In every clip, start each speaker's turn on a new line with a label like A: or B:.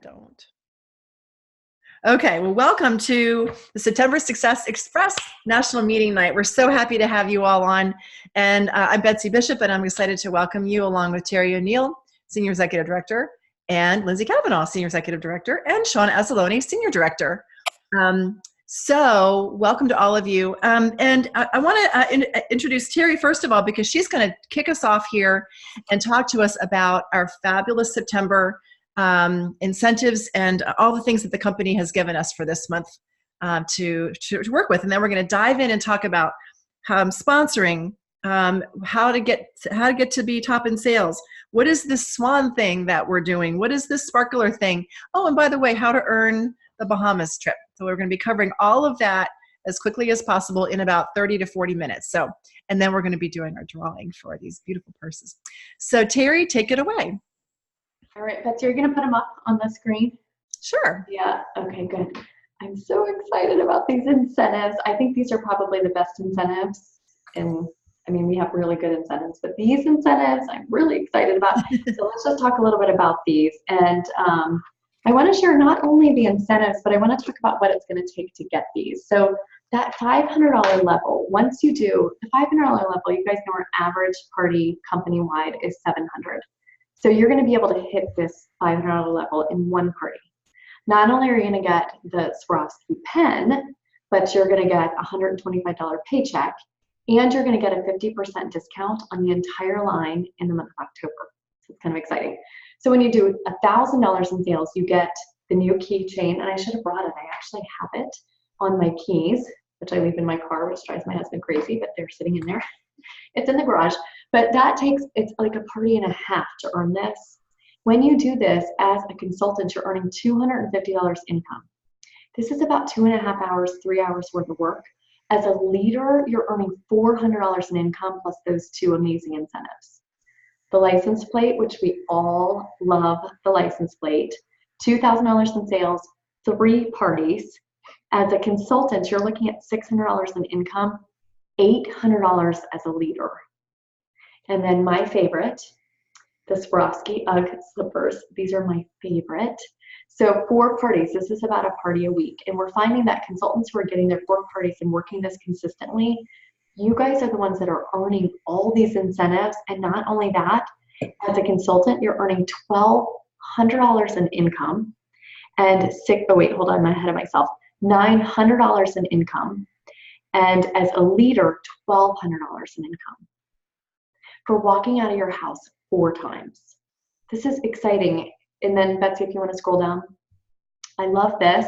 A: don't. Okay, well, welcome to the September Success Express National Meeting Night. We're so happy to have you all on. And I'm Betsey Bishop, and I'm excited to welcome you along with Terri O'Neill, Senior Executive Director, and Lindsey Cavanaugh, Senior Executive Director, and Sean Assaloni, Senior Director. So welcome to all of you. And I want to introduce Terri, first of all, because she's going to kick us off here and talk to us about our fabulous September incentives and all the things that the company has given us for this month to work with. And then we're going to dive in and talk about sponsoring, how to get to be top in sales. What is this Swan thing that we're doing? What is this Sparkler thing? Oh, and by the way, how to earn the Bahamas trip. So we're going to be covering all of that as quickly as possible in about 30 to 40 minutes. So, and then we're going to be doing our drawing for these beautiful purses. So Terri, take it away.
B: All right, Betsey, you're going to put them up on the screen?
A: Sure.
B: Yeah, okay, good. I'm so excited about these incentives. I think these are probably the best incentives. And I mean, we have really good incentives, but these incentives I'm really excited about. So let's just talk a little bit about these. And I want to share not only the incentives, but I want to talk about what it's going to take to get these. So that $500 level, once you do the $500 level, you guys know our average party company-wide is $700. So you're going to be able to hit this $500 level in one party. Not only are you going to get the Swarovski pen, but you're going to get a $125 paycheck, and you're going to get a 50% discount on the entire line in the month of October. So it's kind of exciting. So when you do $1,000 in sales, you get the new keychain, and I should have brought it. I actually have it on my keys, which I leave in my car, which drives my husband crazy, but they're sitting in there. It's in the garage, but it's like a party and a half to earn this. When you do this as a consultant, you're earning $250 income. This is about 2.5 hours, 3 hours worth of work. As a leader, you're earning $400 in income plus those two amazing incentives. The license plate, which we all love the license plate, $2,000 in sales, 3 parties. As a consultant, you're looking at $600 in income, $800 as a leader. And then my favorite, the Swarovski UGG slippers. These are my favorite. So 4 parties, this is about a party a week. And we're finding that consultants who are getting their 4 parties and working this consistently, you guys are the ones that are earning all these incentives. And not only that, as a consultant, you're earning $1,200 in income and I'm ahead of myself, $900 in income. And as a leader, $1,200 in income for walking out of your house 4 times. This is exciting. And then Betsey, if you want to scroll down, I love this.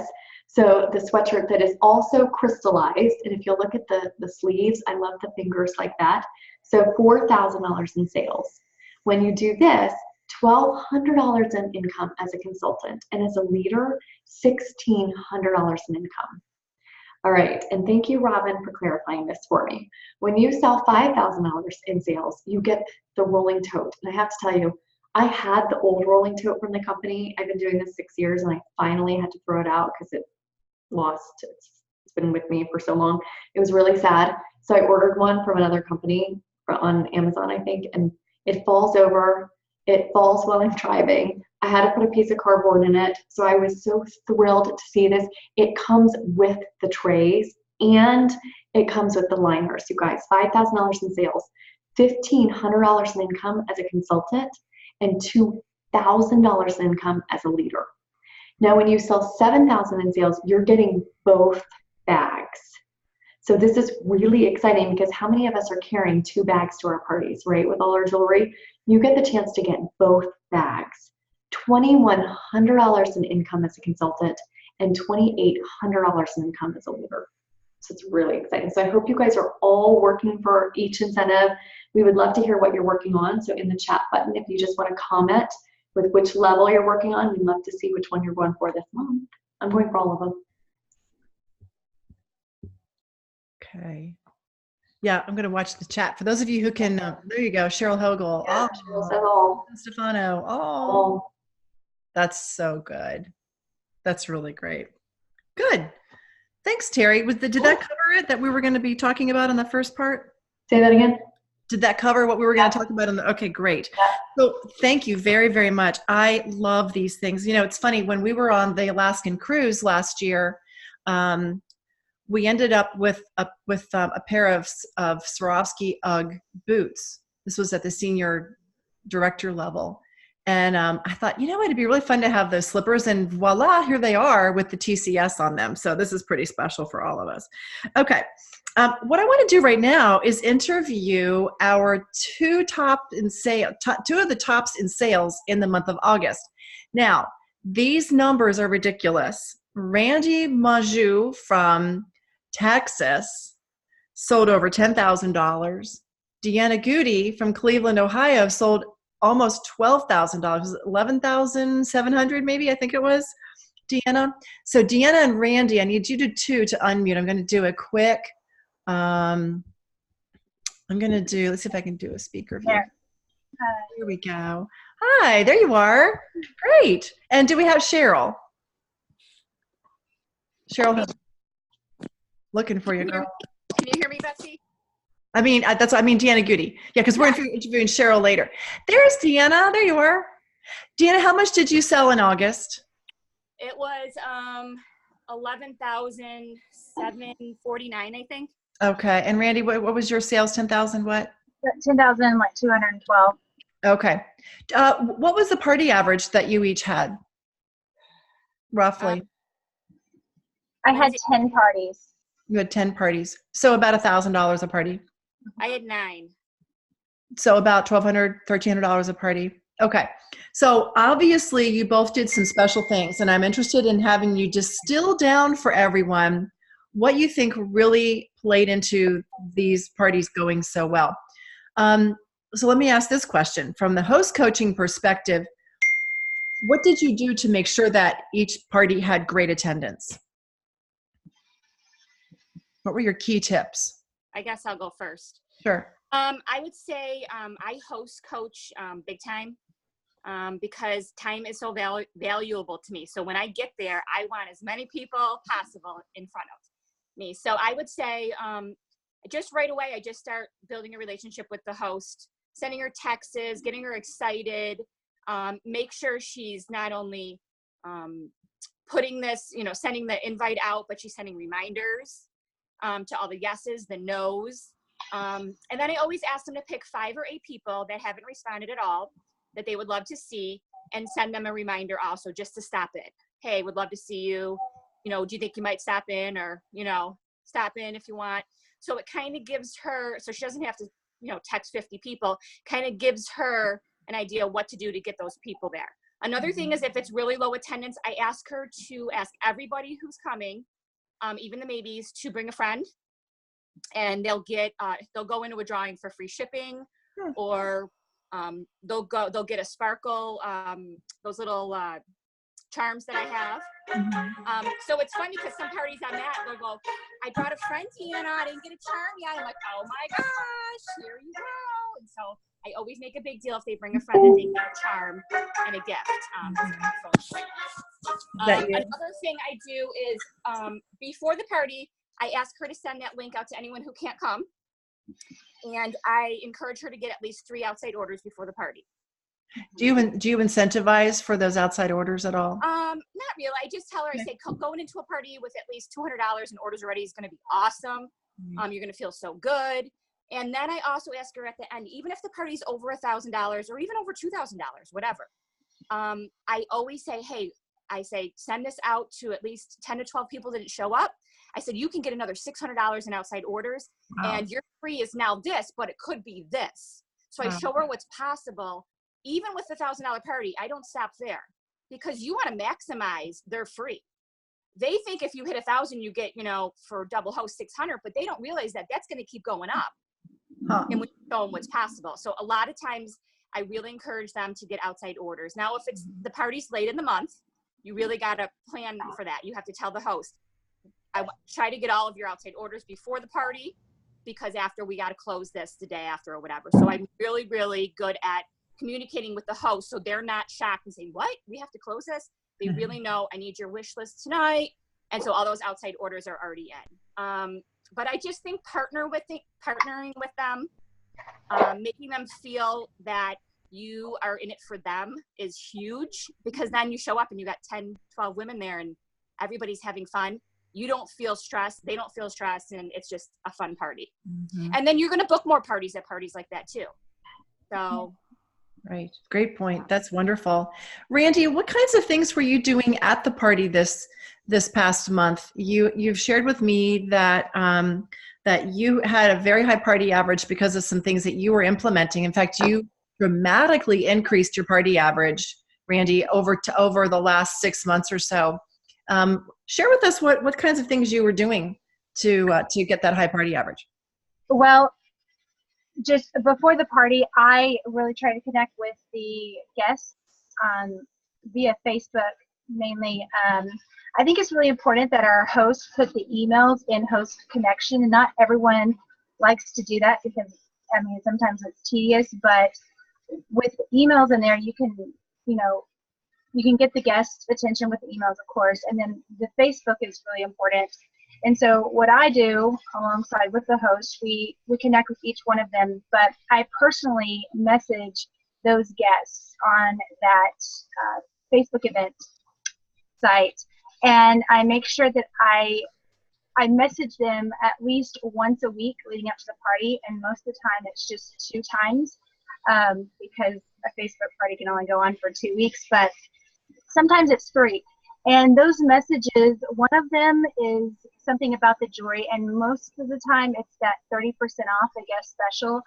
B: So the sweatshirt that is also crystallized, and if you look at the sleeves, I love the fingers like that. So $4,000 in sales. When you do this, $1,200 in income as a consultant, and as a leader, $1,600 in income. All right, and thank you, Robin, for clarifying this for me. When you sell $5,000 in sales, you get the rolling tote. And I have to tell you, I had the old rolling tote from the company. I've been doing this 6 years, and I finally had to throw it out because it lost. It's been with me for so long. It was really sad. So I ordered one from another company on Amazon, I think, and it falls over. It falls while I'm driving. I had to put a piece of cardboard in it. So I was so thrilled to see this. It comes with the trays and it comes with the liners, you guys. $5,000 in sales, $1,500 in income as a consultant, and $2,000 in income as a leader. Now, when you sell $7,000 in sales, you're getting both bags. So this is really exciting because how many of us are carrying 2 bags to our parties, right? With all our jewelry, you get the chance to get both bags. $2,100 in income as a consultant and $2,800 in income as a leader. So it's really exciting. So I hope you guys are all working for each incentive. We would love to hear what you're working on. So in the chat button, if you just want to comment with which level you're working on, we'd love to see which one you're going for this month. I'm going for all of them.
A: Okay. Yeah, I'm going to watch the chat. For those of you who can, there you go, Cheryl Hogel.
B: Yeah, Cheryl
A: Stefano. Oh, that's so good. That's really great. Good. Thanks, Terri. Did that cover it that we were going to be talking about in the first part?
B: Say that again.
A: Did that cover what we were going to talk about? Okay, great.
B: Yeah.
A: So thank you very, very much. I love these things. You know, it's funny, when we were on the Alaskan cruise last year, we ended up with a pair of Swarovski UGG boots. This was at the senior director level. And I thought, you know what, it'd be really fun to have those slippers, and voila, here they are with the TCS on them. So this is pretty special for all of us. Okay. What I want to do right now is interview our two of the tops in sales in the month of August. Now, these numbers are ridiculous. Randy Majou from Texas sold over $10,000. Deanna Goody from Cleveland, Ohio sold almost $12,000, $11,700 maybe, I think it was, Deanna. So Deanna and Randy, I need you to unmute. I'm going to do a quick, let's see if I can do a speaker view. Here we go. Hi, there you are. Great. And do we have Cheryl? Cheryl, looking for you, girl.
C: Can you hear me, Betsey?
A: I mean, Deanna Goody. Yeah, because we're interviewing Cheryl later. There's Deanna. There you are. Deanna, how much did you sell in August?
C: It was $11,749, I think.
A: Okay. And Randy, what was your sales? 10,000 what?
D: 10,212.
A: Okay. What was the party average that you each had? Roughly.
D: I had 10 parties.
A: You had 10 parties. So about $1,000 a party.
C: I had 9.
A: So about $1,200, $1,300 a party. Okay. So obviously you both did some special things, and I'm interested in having you distill down for everyone what you think really played into these parties going so well. So let me ask this question. From the host coaching perspective, what did you do to make sure that each party had great attendance? What were your key tips?
C: I guess I'll go first.
A: Sure.
C: I would say I host coach big time because time is so valuable to me. So when I get there, I want as many people possible in front of me. So I would say just right away, I just start building a relationship with the host, sending her texts, getting her excited, make sure she's not only putting this, sending the invite out, but she's sending reminders to all the yeses, the nos. And then I always ask them to pick 5 or 8 people that haven't responded at all that they would love to see, and send them a reminder also just to stop it. Hey, would love to see you. Do you think you might stop in, or, stop in if you want. So it kind of gives her, so she doesn't have to, text 50 people, kind of gives her an idea what to do to get those people there. Another thing is, if it's really low attendance, I ask her to ask everybody who's coming, even the maybes, to bring a friend, and they'll go into a drawing for free shipping, or they'll get a sparkle, those little charms that I have. So it's funny because some parties I'm at, they'll go, I brought a friend, Deanna, I didn't get a charm yet. I'm like, oh my gosh, here you go. And so I always make a big deal if they bring a friend that they get a charm and a gift. Another thing I do is before the party, I ask her to send that link out to anyone who can't come. And I encourage her to get at least 3 outside orders before the party.
A: Do you incentivize for those outside orders at all?
C: Not really. I just tell her, I say, going into a party with at least $200 in orders already is going to be awesome. You're going to feel so good. And then I also ask her at the end, even if the party's over $1,000 or even over $2,000, whatever, I always say, hey, send this out to at least 10 to 12 people that didn't show up. I said, you can get another $600 in outside orders. Wow. And your free is now this, but it could be this. So I show her what's possible. Even with the $1,000 party, I don't stop there, because you want to maximize their free. They think if you hit 1,000, you get, for double host 600, but they don't realize that that's going to keep going up. And we show them what's possible. So a lot of times I really encourage them to get outside orders. Now, if it's the party's late in the month, you really got to plan for that. You have to tell the host, I try to get all of your outside orders before the party, because after we got to close this the day after or whatever. So I'm really, really good at communicating with the host, so they're not shocked and saying, what, we have to close this? They really know, I need your wish list tonight. And so all those outside orders are already in. But I just think partnering with them making them feel that you are in it for them is huge, because then you show up and you got 10, 12 women there and everybody's having fun. You don't feel stressed. They don't feel stressed. And it's just a fun party.
A: Mm-hmm.
C: And then you're going to book more parties at parties like that too. So.
A: Right. Great point. That's wonderful. Randy, what kinds of things were you doing at the party this past month? You've shared with me that that you had a very high party average because of some things that you were implementing. In fact, you dramatically increased your party average, Randy, over the last 6 months or so. Share with us what kinds of things you were doing to get that high party average.
D: Well, just before the party, I really try to connect with the guests via Facebook mainly. I think it's really important that our hosts put the emails in host connection, and not everyone likes to do that because, I mean, sometimes it's tedious, but with emails in there, you can get the guest's attention with the emails, of course, and then the Facebook is really important. And so what I do alongside with the host, we connect with each one of them, but I personally message those guests on that Facebook event site, and I make sure that I message them at least once a week leading up to the party, and most of the time it's just 2 times because a Facebook party can only go on for 2 weeks, but sometimes it's 3. And those messages, one of them is something about the jewelry, and most of the time it's that 30% off the guest special.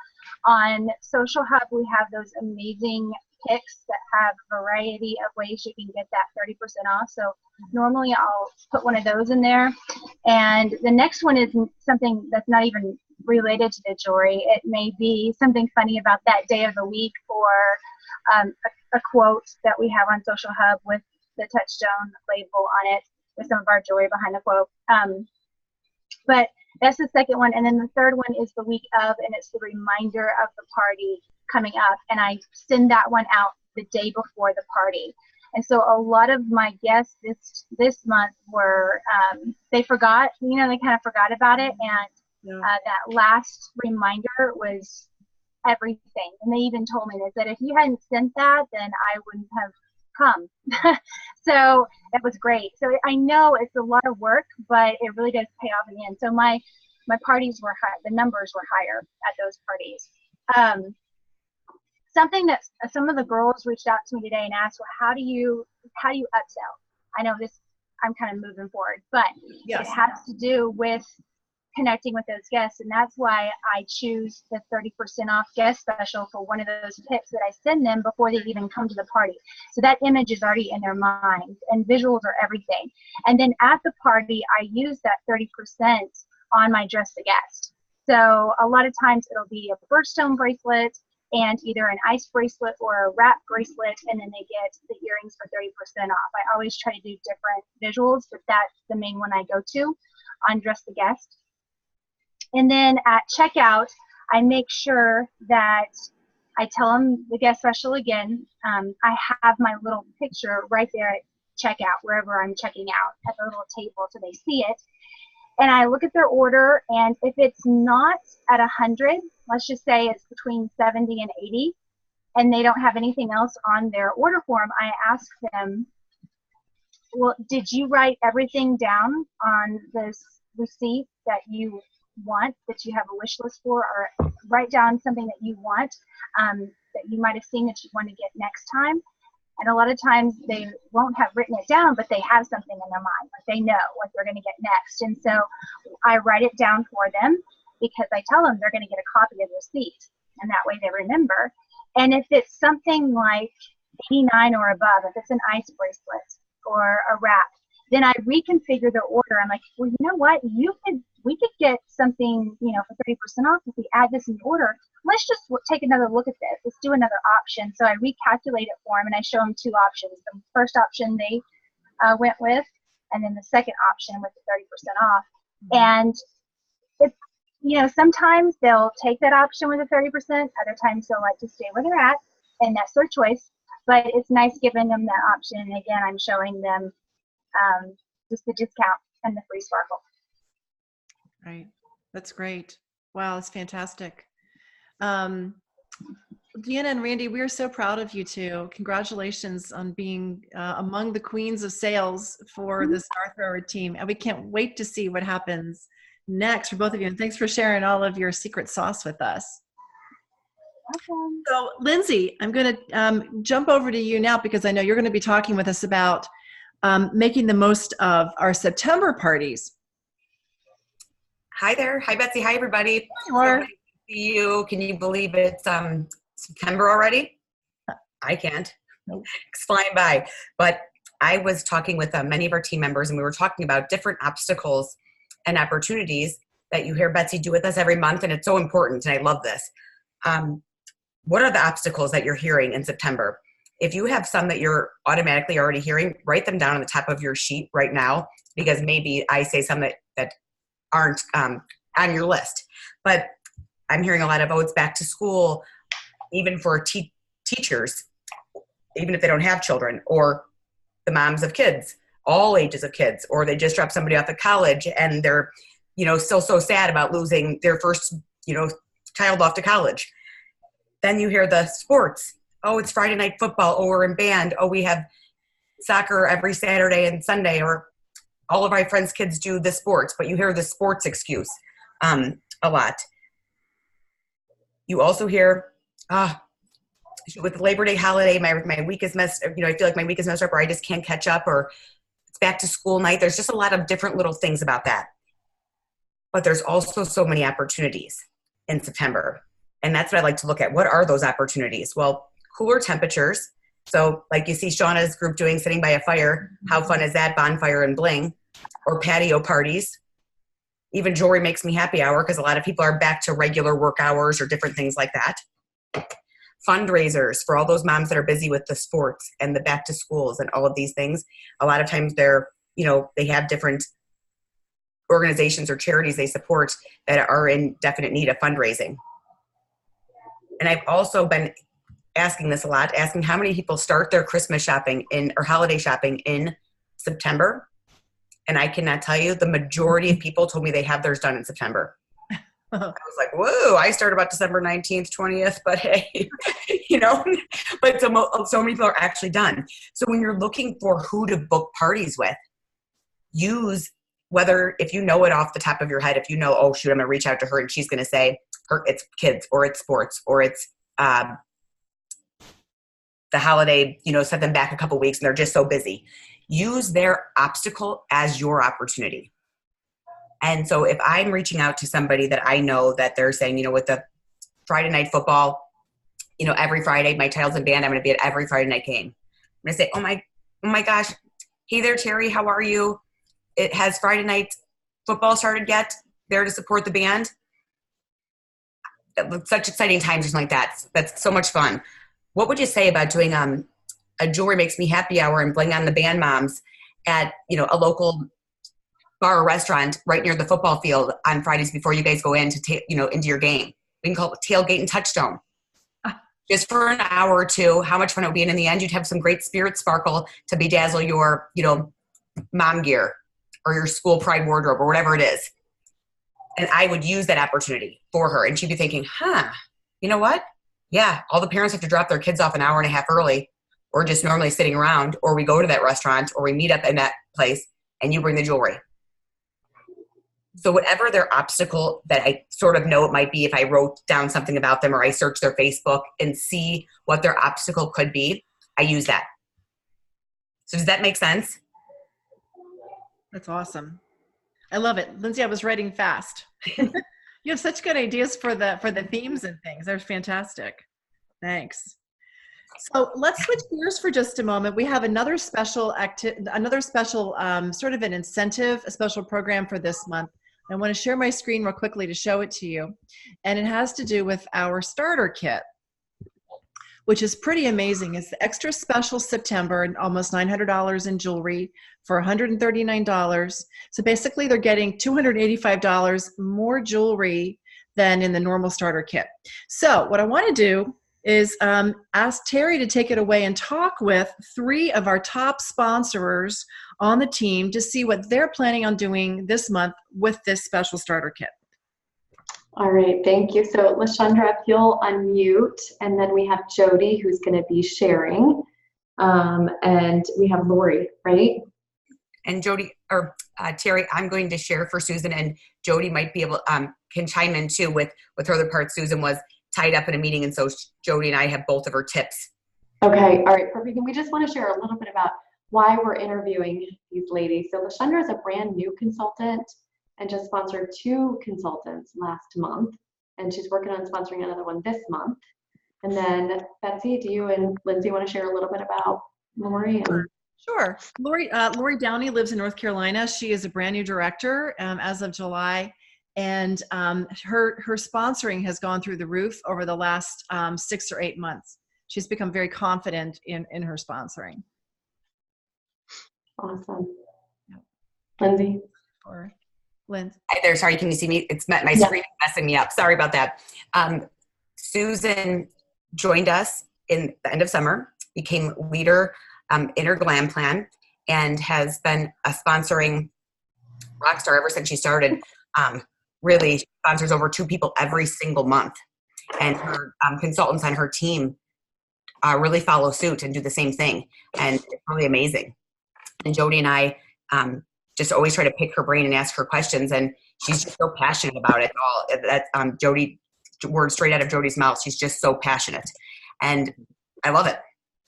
D: On Social Hub, we have those amazing picks that have a variety of ways you can get that 30% off. So normally I'll put one of those in there. And the next one is something that's not even related to the jewelry. It may be something funny about that day of the week, or a quote that we have on Social Hub with the Touchstone label on it with some of our jewelry behind the quote. But that's the second one. And then the third one is the week of, and it's the reminder of the party coming up. And I send that one out the day before the party. And so a lot of my guests this month were, they forgot, they kind of forgot about it. And that last reminder was everything. And they even told me, they said, if you hadn't sent that, then I wouldn't have come. So that was great. So I know it's a lot of work, but it really does pay off in the end. So my parties were high, the numbers were higher at those parties. Something that some of the girls reached out to me today and asked, well, how do you upsell? I know this, I'm kind of moving forward, but yes, it has to do with connecting with those guests, and that's why I choose the 30% off guest special for one of those picks that I send them before they even come to the party. So that image is already in their mind, and visuals are everything. And then at the party, I use that 30% on my dress the guest. So a lot of times it'll be a birthstone bracelet and either an ice bracelet or a wrap bracelet, and then they get the earrings for 30% off. I always try to do different visuals, but that's the main one I go to on dress the guest. And then at checkout, I make sure that I tell them the guest special again. I have my little picture right there at checkout, wherever I'm checking out, at the little table so they see it. And I look at their order, and if it's not at 100, let's just say it's between 70 and 80, and they don't have anything else on their order form, I ask them, well, did you write everything down on this receipt that you want, that you have a wish list for, or write down something that you want that you might have seen that you want to get next time? And a lot of times they won't have written it down, but they have something in their mind, like they know what they're going to get next. And so I write it down for them because I tell them they're going to get a copy of the receipt, and that way they remember. And if it's something like 89 or above, if it's an ice bracelet or a wrap, then I reconfigure their order. I'm like, well, you know what? We could get something, for 30% off if we add this in the order. Let's just take another look at this. Let's do another option. So I recalculate it for them, and I show them 2 options. The first option they went with, and then the second option with the 30% off. And it's, sometimes they'll take that option with the 30%. Other times they'll like to stay where they're at, and that's their choice. But it's nice giving them that option. And again, I'm showing them just the discount and the free sparkle.
A: Right. That's great. Wow, that's fantastic. Deanna and Randy, we are so proud of you two. Congratulations on being among the queens of sales for this North Railroad team. And we can't wait to see what happens next for both of you. And thanks for sharing all of your secret sauce with us.
D: Awesome.
A: So Lindsey, I'm going to jump over to you now because I know you're going to be talking with us about making the most of our September parties.
E: Hi there. Hi, Betsy. Hi, everybody.
A: Hi, Laura.
E: So nice to see you. Can you believe it's September already? I can't.
A: Nope.
E: It's flying by. But I was talking with many of our team members, and we were talking about different obstacles and opportunities that you hear Betsy do with us every month, and it's so important, and I love this. What are the obstacles that you're hearing in September? If you have some that you're automatically already hearing, write them down on the top of your sheet right now, because maybe I say some that aren't on your list. But I'm hearing a lot of, it's back to school, even for teachers, even if they don't have children, or the moms of kids, all ages of kids, or they just dropped somebody off at college and they're, still so sad about losing their first, child off to college. Then you hear the sports. Oh, it's Friday night football. Oh, we're in band. Oh, we have soccer every Saturday and Sunday, or all of my friends' kids do the sports, but you hear the sports excuse a lot. You also hear, with the Labor Day holiday, my week is messed, I feel like my week is messed up, or I just can't catch up, or it's back to school night. There's just a lot of different little things about that. But there's also so many opportunities in September. And that's what I like to look at. What are those opportunities? Well, cooler temperatures. So like you see Shauna's group doing sitting by a fire. How fun is that? Bonfire and bling. Or patio parties. Even jewelry makes me happy hour, because a lot of people are back to regular work hours or different things like that. Fundraisers for all those moms that are busy with the sports and the back to schools and all of these things. A lot of times they're, they have different organizations or charities they support that are in definite need of fundraising. And I've also been asking this a lot, asking how many people start their Christmas shopping or holiday shopping in September. And I cannot tell you, the majority of people told me they have theirs done in September. I was like, whoa, I start about December 19th, 20th, but hey, but so many people are actually done. So when you're looking for who to book parties with, use whether, if you know it off the top of your head, if you know, oh shoot, I'm going to reach out to her and she's going to say it's kids, or it's sports, or it's the holiday, set them back a couple weeks and they're just so busy. Use their obstacle as your opportunity. And so if I'm reaching out to somebody that I know that they're saying, with the Friday night football, every Friday, my child's in band, I'm going to be at every Friday night game. I'm going to say, oh my gosh, hey there, Terri, how are you? It has Friday night football started yet? There to support the band? Such exciting times, something like that. That's so much fun. What would you say about doing a jewelry makes me happy hour and bling on the band moms at a local bar or restaurant right near the football field on Fridays before you guys go in to into your game? We can call it tailgate and Touchstone. Just for an hour or two. How much fun it would be, and in the end, you'd have some great spirit sparkle to bedazzle your mom gear or your school pride wardrobe or whatever it is. And I would use that opportunity for her. And she'd be thinking, you know what? Yeah, all the parents have to drop their kids off an hour and a half early, or just normally sitting around, or we go to that restaurant, or we meet up in that place, and you bring the jewelry. So whatever their obstacle that I sort of know it might be, if I wrote down something about them or I search their Facebook and see what their obstacle could be, I use that. So does that make sense?
A: That's awesome. I love it. Lindsey, I was writing fast. You have such good ideas for the themes and things. They're fantastic. Thanks. So let's switch gears for just a moment. We have another special sort of an incentive, a special program for this month. I want to share my screen real quickly to show it to you. And it has to do with our starter kit, which is pretty amazing. It's the extra special September, and almost $900 in jewelry for $139. So basically they're getting $285 more jewelry than in the normal starter kit. So what I want to do is ask Terri to take it away and talk with 3 of our top sponsors on the team to see what they're planning on doing this month with this special starter kit.
B: All right, thank you. So Lashandra, if you'll unmute, and then we have Jody who's going to be sharing, and we have Lori, right?
E: And Jody or Terri, I'm going to share for Susan, and Jody might be able can chime in too with her other part. Susan was tied up in a meeting, and so Jody and I have both of her tips.
B: Okay, all right, perfect. And we just want to share a little bit about why we're interviewing these ladies. So Lashandra is a brand new consultant and just sponsored 2 consultants last month, and she's working on sponsoring another one this month. And then Betsey, do you and Lindsey want to share a little bit about Lori?
A: Sure. Lori Downey lives in North Carolina. She is a brand new director as of July, and her sponsoring has gone through the roof over the last 6 or 8 months. She's become very confident in her sponsoring.
B: Awesome. Yep. Lindsey?
A: Or Lynn?
E: Hi there. Sorry, can you see me? It's my screen is messing me up. Sorry about that. Susan joined us in the end of summer, became leader in her glam plan, and has been a sponsoring rock star ever since she started. Really sponsors over 2 people every single month, and her consultants on her team really follow suit and do the same thing, and it's really amazing. And Jody and I just always try to pick her brain and ask her questions, and she's just so passionate about it all. That Jody, word straight out of Jody's mouth, she's just so passionate, and I love it.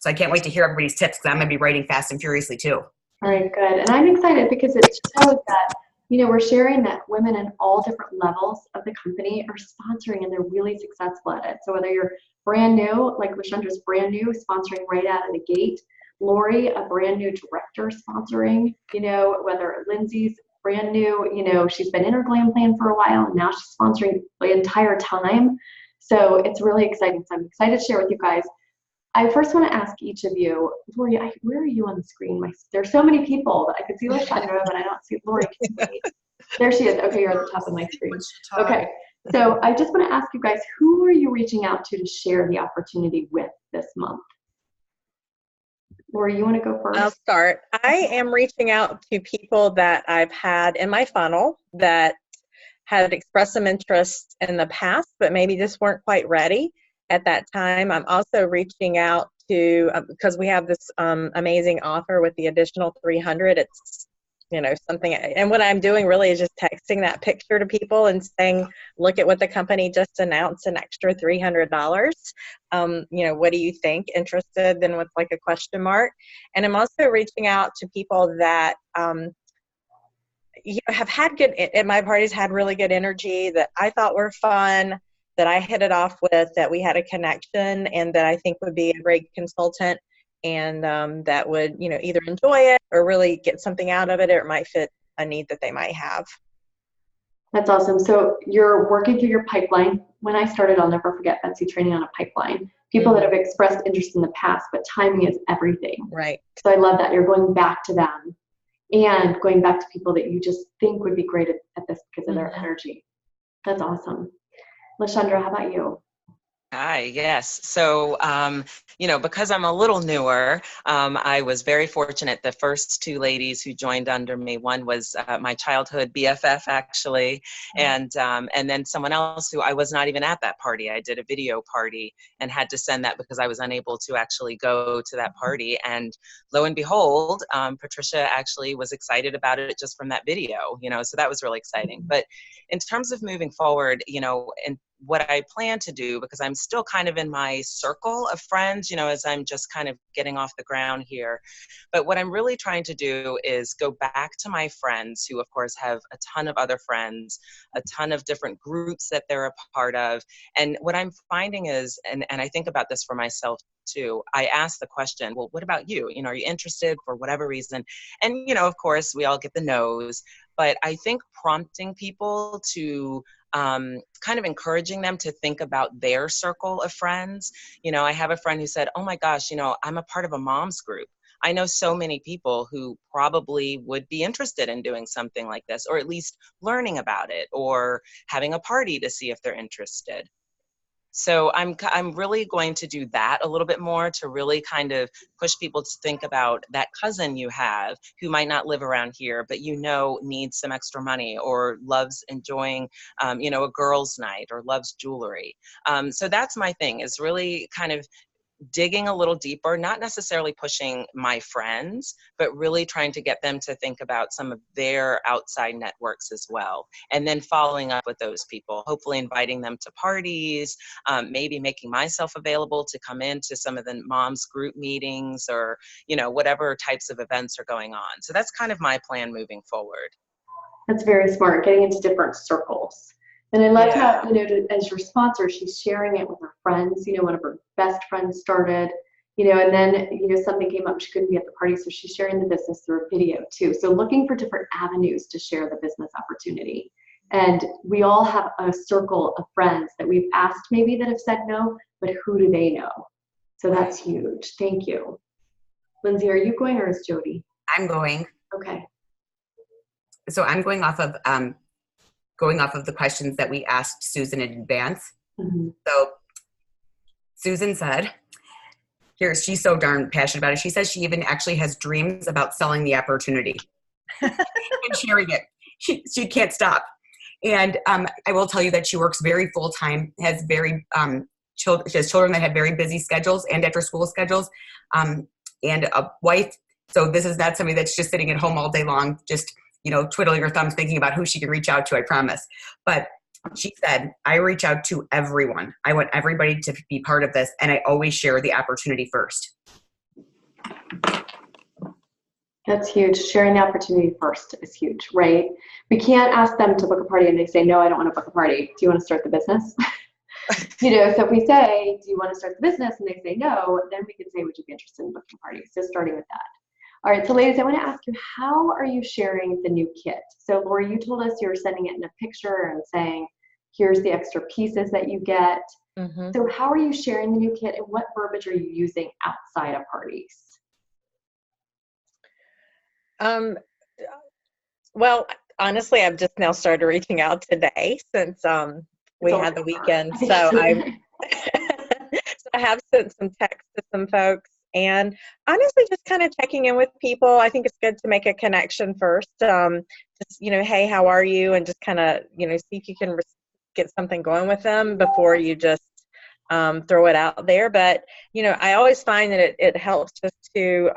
E: So I can't wait to hear everybody's tips, because I'm going to be writing fast and furiously too.
B: All right, good. And I'm excited because it shows that, we're sharing that women in all different levels of the company are sponsoring, and they're really successful at it. So whether you're brand new, like Lashandra's brand new, sponsoring right out of the gate, Lori, a brand new director sponsoring, whether Lindsey's brand new, she's been in her glam plan for a while, and now she's sponsoring the entire time. So it's really exciting. So I'm excited to share with you guys. I first want to ask each of you, Lori, where are you on the screen? There's so many people that I could see Lashandra, but I don't see Lori. There she is. Okay, you're at the top of my screen. Okay, so I just want to ask you guys, who are you reaching out to share the opportunity with this month? Lori, you want to go first?
F: I'll start. I am reaching out to people that I've had in my funnel that had expressed some interest in the past, but maybe just weren't quite ready at that time. I'm also reaching out to, because we have this amazing offer with the additional 300, it's, something, and what I'm doing really is just texting that picture to people and saying, look at what the company just announced, an extra $300. What do you think? Interested? Then with like a question mark. And I'm also reaching out to people that have had good, at my parties, had really good energy, that I thought were fun, that I hit it off with, that we had a connection, and that I think would be a great consultant, and that would, either enjoy it or really get something out of it, or it might fit a need that they might have.
B: That's awesome. So you're working through your pipeline. When I started, I'll never forget, Betsey, training on a pipeline. People that have expressed interest in the past, but timing is everything.
F: Right.
B: So I love that. You're going back to them and going back to people that you just think would be great at this because of their energy. That's awesome. Lashandra, how about you?
G: Hi, yes. So, because I'm a little newer, I was very fortunate. The first 2 ladies who joined under me, one was my childhood BFF, actually, and then someone else who I was not even at that party. I did a video party and had to send that because I was unable to actually go to that party. And lo and behold, Patricia actually was excited about it just from that video, so that was really exciting. But in terms of moving forward, and what I plan to do, because I'm still kind of in my circle of friends, as I'm just kind of getting off the ground here. But what I'm really trying to do is go back to my friends who, of course, have a ton of other friends, a ton of different groups that they're a part of. And what I'm finding is, and I think about this for myself too, I ask the question, well, what about you? Are you interested for whatever reason? And, of course, we all get the no's. But I think prompting people to kind of encouraging them to think about their circle of friends. I have a friend who said, oh my gosh, I'm a part of a mom's group. I know so many people who probably would be interested in doing something like this, or at least learning about it, or having a party to see if they're interested. So I'm really going to do that a little bit more to really kind of push people to think about that cousin you have who might not live around here, but needs some extra money or loves enjoying, a girls' night or loves jewelry. So that's my thing, is really kind of digging a little deeper, not necessarily pushing my friends, but really trying to get them to think about some of their outside networks as well. And then following up with those people, hopefully inviting them to parties, maybe making myself available to come into some of the moms group meetings or, whatever types of events are going on. So that's kind of my plan moving forward.
B: That's very smart, getting into different circles. And I love how, as your sponsor, she's sharing it with her friends. One of her best friends started, and then, something came up, she couldn't be at the party, so she's sharing the business through a video too. So looking for different avenues to share the business opportunity. And we all have a circle of friends that we've asked maybe that have said no, but who do they know? So that's huge. Thank you. Lindsey, are you going or is Jody?
E: I'm going.
B: Okay.
E: So I'm going off of the questions that we asked Susan in advance.
B: Mm-hmm.
E: So Susan said, she's so darn passionate about it. She says she even actually has dreams about selling the opportunity and sharing it. She can't stop. And I will tell you that she works very full-time, has she has children that have very busy schedules and after-school schedules, and a wife. So this is not somebody that's just sitting at home all day long, just twiddling her thumbs, thinking about who she can reach out to, I promise. But she said, I reach out to everyone. I want everybody to be part of this, and I always share the opportunity first.
B: That's huge. Sharing the opportunity first is huge, right? We can't ask them to book a party and they say, no, I don't want to book a party. Do you want to start the business? So if we say, do you want to start the business? And they say no, then we can say, would you be interested in booking a party? So starting with that. All right, so ladies, I want to ask you, how are you sharing the new kit? So Lori, you told us you were sending it in a picture and saying, here's the extra pieces that you get.
F: Mm-hmm.
B: So how are you sharing the new kit and what verbiage are you using outside of parties?
F: Well, honestly, I've just now started reaching out today since we had the weekend. So I have sent some texts to some folks. And honestly, just kind of checking in with people. I think it's good to make a connection first. Just, hey, how are you? And just kind of, see if you can get something going with them before you just throw it out there. But, I always find that it helps just to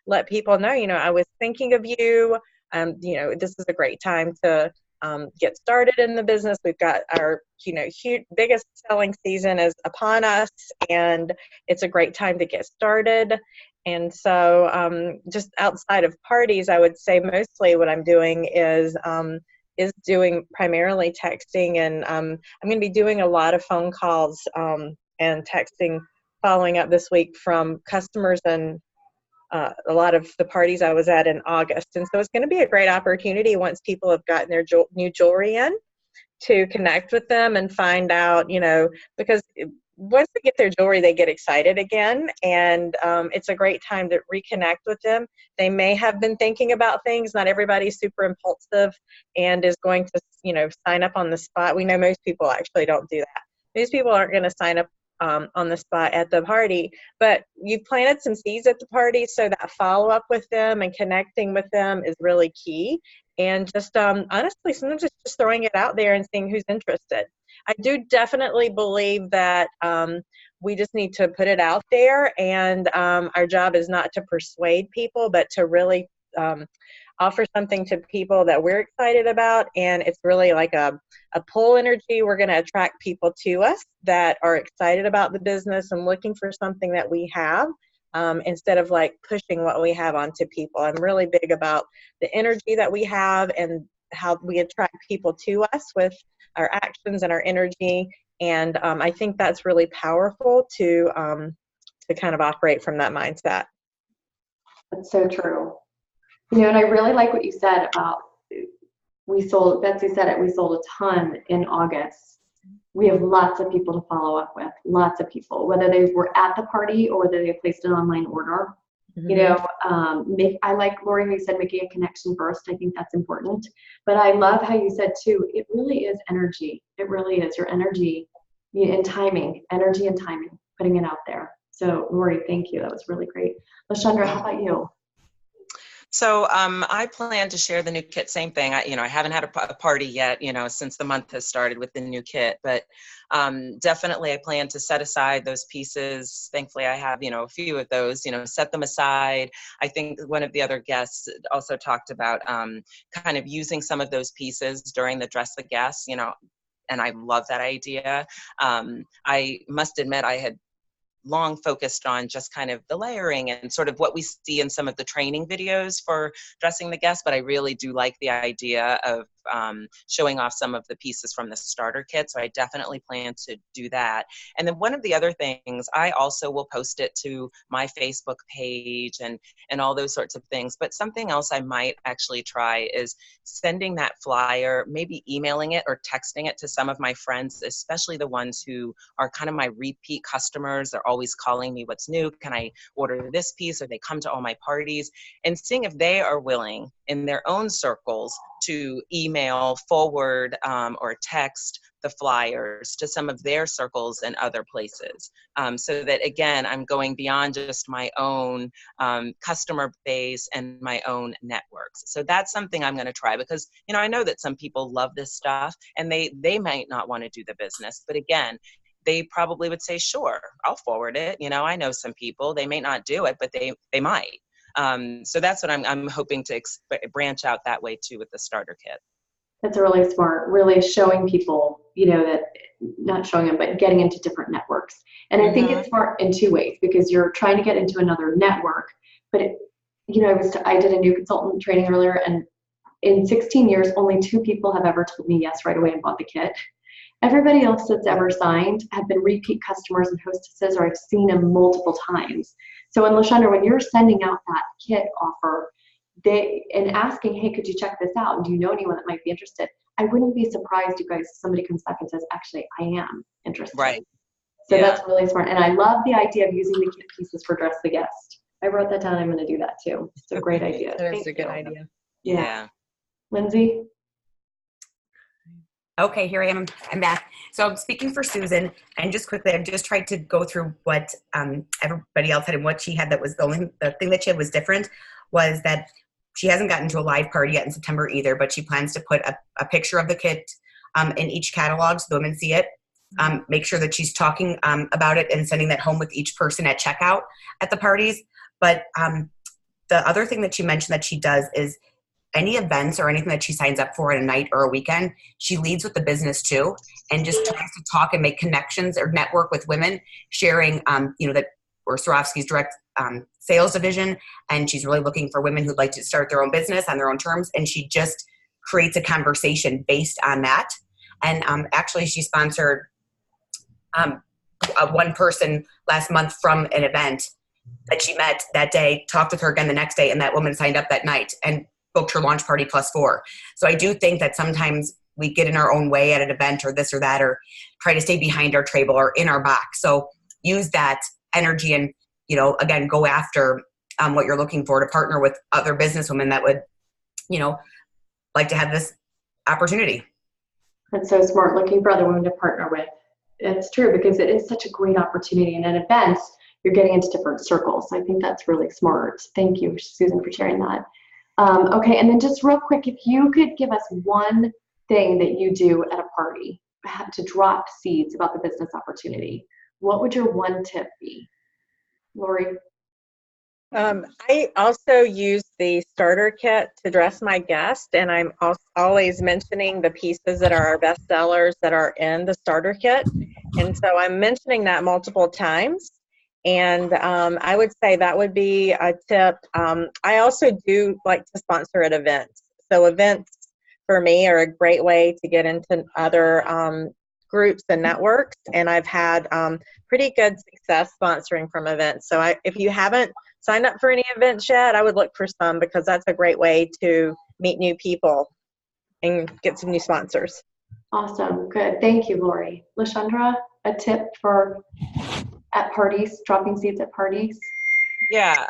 F: let people know, I was thinking of you. This is a great time to get started in the business. We've got our, huge, biggest selling season is upon us, and it's a great time to get started. And so just outside of parties, I would say mostly what I'm doing is doing primarily texting, and I'm going to be doing a lot of phone calls and texting following up this week from customers and a lot of the parties I was at in August. And so it's going to be a great opportunity once people have gotten their new jewelry in to connect with them and find out, because once they get their jewelry, they get excited again. And it's a great time to reconnect with them. They may have been thinking about things. Not everybody's super impulsive and is going to, sign up on the spot. We know most people actually don't do that. Most people aren't going to sign up on the spot at the party, but you've planted some seeds at the party, so that follow-up with them and connecting with them is really key. And just honestly, sometimes it's just throwing it out there and seeing who's interested. I do definitely believe that we just need to put it out there, and our job is not to persuade people, but to really offer something to people that we're excited about. And it's really like a pull energy. We're going to attract people to us that are excited about the business and looking for something that we have, instead of like pushing what we have onto people. I'm really big about the energy that we have and how we attract people to us with our actions and our energy. And I think that's really powerful to kind of operate from that mindset.
B: That's so true. And I really like what you said about Betsey said it, we sold a ton in August. We have lots of people to follow up with, lots of people, whether they were at the party or whether they placed an online order. Mm-hmm. I like, Lori, how you said making a connection first. I think that's important. But I love how you said too, it really is energy. It really is. Your energy and timing, energy and timing, putting it out there. So Lori, thank you. That was really great. LaShondra, how about you?
G: So I plan to share the new kit. Same thing. I haven't had a party yet, since the month has started with the new kit. But definitely, I plan to set aside those pieces. Thankfully, I have, a few of those. Set them aside. I think one of the other guests also talked about kind of using some of those pieces during the Dress the Guest. And I love that idea. I must admit, I had long focused on just kind of the layering and sort of what we see in some of the training videos for dressing the guest, but I really do like the idea of showing off some of the pieces from the starter kit. So I definitely plan to do that. And then one of the other things, I also will post it to my Facebook page and all those sorts of things. But something else I might actually try is sending that flyer, maybe emailing it or texting it to some of my friends, especially the ones who are kind of my repeat customers. They're always calling me, what's new? Can I order this piece? Or they come to all my parties, and seeing if they are willing in their own circles to email, forward, or text the flyers to some of their circles and other places. So that, again, I'm going beyond just my own customer base and my own networks. So that's something I'm going to try, because, I know that some people love this stuff and they might not want to do the business. But again, they probably would say, sure, I'll forward it. I know some people, they may not do it, but they might. So that's what I'm hoping to branch out that way too with the starter kit.
B: That's really smart, really showing people, that not showing them, but getting into different networks. And I think it's smart in two ways, because you're trying to get into another network, but I did a new consultant training earlier, and in 16 years, only 2 people have ever told me yes right away and bought the kit. Everybody else that's ever signed have been repeat customers and hostesses, or I've seen them multiple times. So in LaShondra, when you're sending out that kit offer, and asking, hey, could you check this out? And do you know anyone that might be interested? I wouldn't be surprised, you guys, if somebody comes back and says, actually, I am interested.
G: Right.
B: So that's really smart. And I love the idea of using the kit pieces for Dress the Guest. I wrote that down. I'm going to do that too. It's a great idea.
F: That's a good idea.
B: Yeah. Lindsay?
E: Okay, here I am. I'm back. So I'm speaking for Susan, and just quickly, I've just tried to go through what everybody else had and what she had. That was the thing that she had was different, was that she hasn't gotten to a live party yet in September either, but she plans to put a picture of the kit in each catalog so the women see it. Make sure that she's talking about it and sending that home with each person at checkout at the parties. But the other thing that she mentioned that she does is any events or anything that she signs up for at a night or a weekend, she leads with the business too, and just tries to talk and make connections or network with women, sharing, that we're Swarovski's direct sales division, and she's really looking for women who'd like to start their own business on their own terms, and she just creates a conversation based on that. And actually, she sponsored one person last month from an event that she met that day, talked with her again the next day, and that woman signed up that night and booked her launch party +4. So I do think that sometimes we get in our own way at an event or this or that, or try to stay behind our table or in our box. So use that energy and, again, go after what you're looking for, to partner with other businesswomen that would, like to have this opportunity.
B: That's so smart, looking for other women to partner with. It's true, because it is such a great opportunity. And at events, you're getting into different circles. I think that's really smart. Thank you, Susan, for sharing that. Okay, and then just real quick, if you could give us one thing that you do at a party to drop seeds about the business opportunity, what would your one tip be? Lori?
F: I also use the starter kit to dress my guest, and I'm always mentioning the pieces that are our best sellers that are in the starter kit. And so I'm mentioning that multiple times. And I would say that would be a tip. I also do like to sponsor at events. So events for me are a great way to get into other groups and networks. And I've had pretty good success sponsoring from events. So if you haven't signed up for any events yet, I would look for some, because that's a great way to meet new people and get some new sponsors.
B: Awesome. Good. Thank you, Lori. LaShondra, a tip for at parties, dropping seeds at parties?
G: Yeah,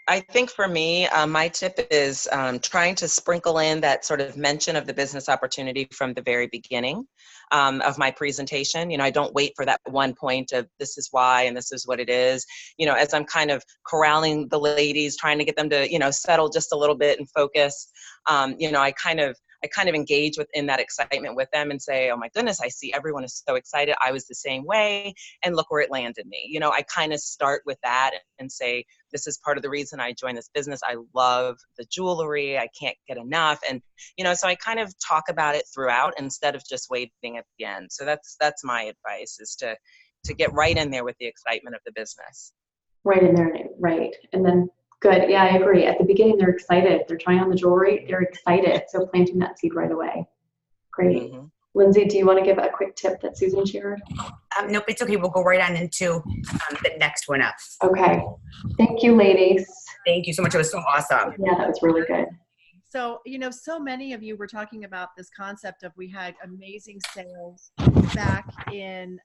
G: I think for me, my tip is trying to sprinkle in that sort of mention of the business opportunity from the very beginning of my presentation. I don't wait for that one point of this is why and this is what it is. As I'm kind of corralling the ladies, trying to get them to, settle just a little bit and focus, I kind of engage in that excitement with them and say, oh my goodness, I see everyone is so excited. I was the same way. And look where it landed me. I kind of start with that and say, this is part of the reason I joined this business. I love the jewelry. I can't get enough. And, so I kind of talk about it throughout instead of just waiting at the end. So that's my advice, is to get right in there with the excitement of the business.
B: Right in there, right. And then good. Yeah, I agree. At the beginning, they're excited. They're trying on the jewelry. They're excited. So planting that seed right away. Great.
G: Mm-hmm.
B: Lindsay, do you want to give a quick tip that Susan shared?
E: Nope, it's okay. We'll go right on into the next one up.
B: Okay. Thank you, ladies.
E: Thank you so much. It was so awesome.
B: Yeah, that was really good.
A: So, so many of you were talking about this concept of, we had amazing sales back in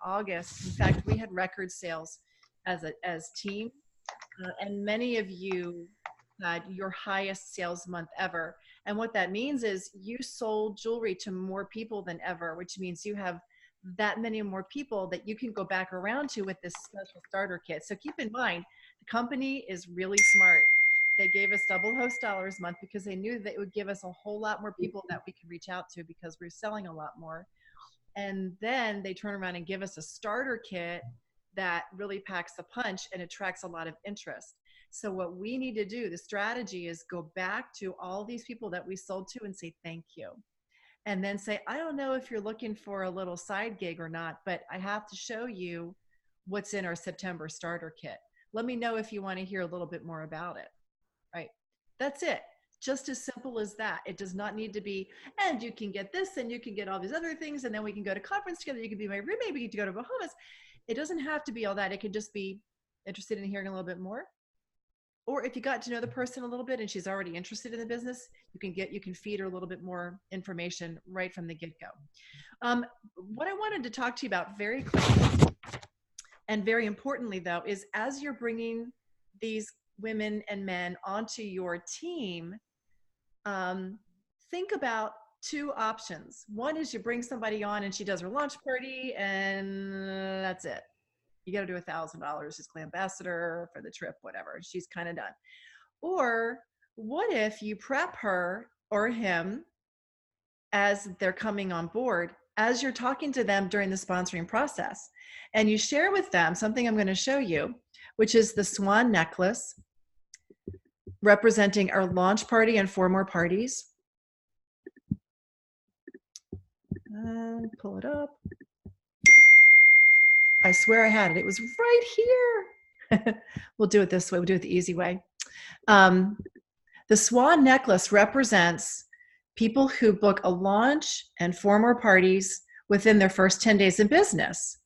A: August. In fact, we had record sales as team. And many of you had your highest sales month ever. And what that means is you sold jewelry to more people than ever, which means you have that many more people that you can go back around to with this special starter kit. So keep in mind, the company is really smart. They gave us double host dollars a month because they knew that it would give us a whole lot more people that we could reach out to, because we're selling a lot more. And then they turn around and give us a starter kit that really packs the punch and attracts a lot of interest. So what we need to do, the strategy, is go back to all these people that we sold to and say thank you. And then say, I don't know if you're looking for a little side gig or not, but I have to show you what's in our September starter kit. Let me know if you want to hear a little bit more about it. Right? That's it. Just as simple as that. It does not need to be, and you can get this and you can get all these other things, and then we can go to conference together. You can be my roommate. We can go to Bahamas. It doesn't have to be all that. It could just be interested in hearing a little bit more. Or if you got to know the person a little bit and she's already interested in the business, you can feed her a little bit more information right from the get-go. What I wanted to talk to you about very quickly, and very importantly though, is as you're bringing these women and men onto your team, think about two options. One is you bring somebody on and she does her launch party and that's it. You got to do $1,000 as Glam ambassador for the trip, whatever. She's kind of done. Or what if you prep her or him as they're coming on board, as you're talking to them during the sponsoring process, and you share with them something I'm going to show you, which is the swan necklace representing our launch party and 4 more parties. Pull it up. I swear I had it. It was right here. We'll do it this way. We'll do it the easy way. The swan necklace represents people who book a launch and 4 more parties within their first 10 days of business.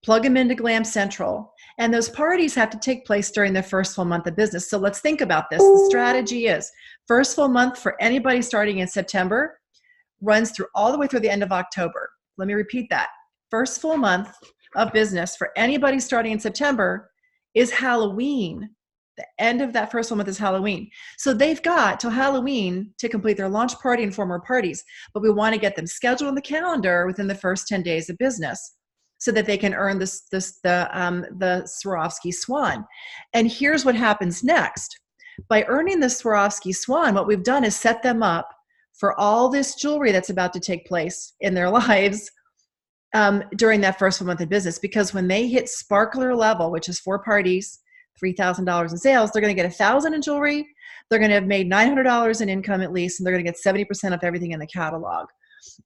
A: Plug them into Glam Central. And those parties have to take place during their first full month of business. So let's think about this. The strategy is first full month for anybody starting in September runs through all the way through the end of October. Let me repeat that. First full month of business for anybody starting in September is Halloween. The end of that first full month is Halloween. So they've got till Halloween to complete their launch party and 4 more parties, but we want to get them scheduled on the calendar within the first 10 days of business so that they can earn the Swarovski Swan. And here's what happens next. By earning the Swarovski Swan, what we've done is set them up for all this jewelry that's about to take place in their lives during that first full month of business. Because when they hit sparkler level, which is 4 parties, $3,000 in sales, they're going to get $1,000 in jewelry. They're going to have made $900 in income at least, and they're going to get 70% of everything in the catalog.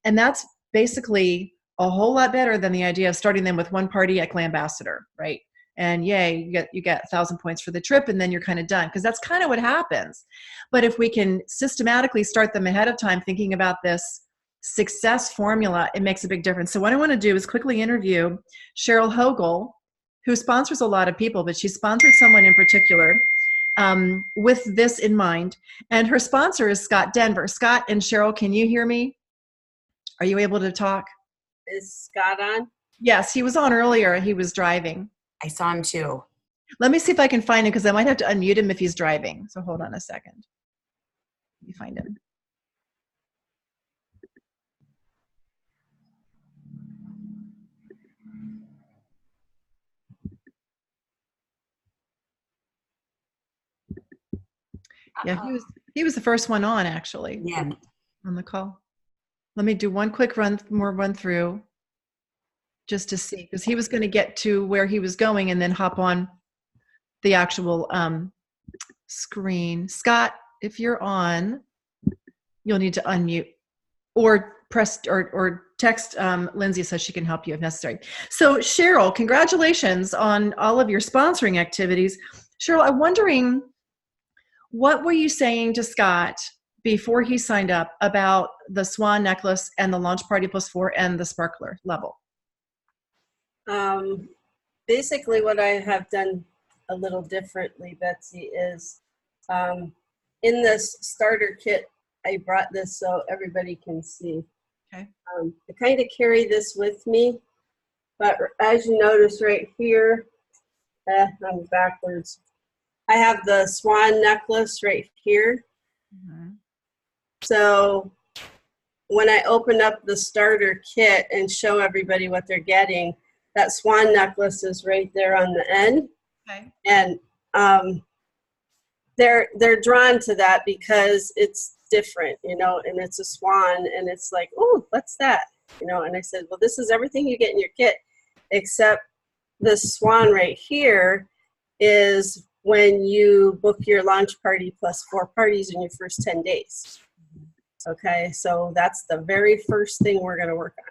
A: And that's basically a whole lot better than the idea of starting them with 1 party at Glam Ambassador, right? And yay, you get 1,000 points for the trip, and then you're kind of done, because that's kind of what happens. But if we can systematically start them ahead of time, thinking about this success formula, it makes a big difference. So what I want to do is quickly interview Cheryl Hogel, who sponsors a lot of people, but she sponsored someone in particular with this in mind. And her sponsor is Scott Denver. Scott and Cheryl, can you hear me? Are you able to talk?
H: Is Scott on?
A: Yes, he was on earlier. He was driving.
E: I saw him too.
A: Let me see if I can find him because I might have to unmute him if he's driving. So hold on a second. Let me find him. Yeah, he was the first one on actually.
E: Yeah.
A: On the call. Let me do one quick run through just to see, because he was going to get to where he was going and then hop on the actual screen. Scott, if you're on, you'll need to unmute or press or text Lindsey so she can help you if necessary. So Cheryl, congratulations on all of your sponsoring activities. Cheryl, I'm wondering, what were you saying to Scott before he signed up about the swan necklace and the launch party +4 and the sparkler level?
H: Basically what I have done a little differently, Betsey, is in this starter kit, I brought this so everybody can see.
A: Okay.
H: I kind of carry this with me, but as you notice right here, I'm backwards. I have the swan necklace right here.
A: Mm-hmm.
H: So when I open up the starter kit and show everybody what they're getting, that swan necklace is right there on the end.
A: Okay.
H: And they're drawn to that because it's different, you know, and it's a swan, and it's like, oh, what's that? You know, and I said, well, this is everything you get in your kit, except this swan right here is when you book your launch party +4 parties in your first 10 days. Okay, so that's the very first thing we're going to work on.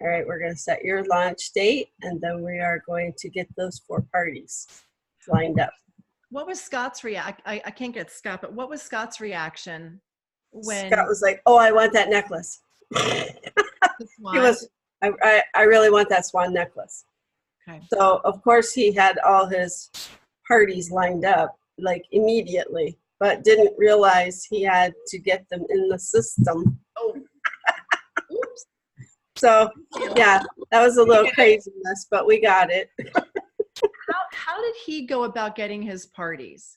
H: All right, we're going to set your launch date, and then we are going to get those 4 parties lined up.
A: What was Scott's reaction? I can't get Scott, but what was Scott's reaction when
H: Scott was like, oh, I want that necklace. He was, I really want that swan necklace.
A: Okay.
H: So, of course, he had all his parties lined up, like, immediately, but didn't realize he had to get them in the system.
A: Oh. Oops.
H: So, yeah, that was a little craziness, but we got it.
A: How did he go about getting his parties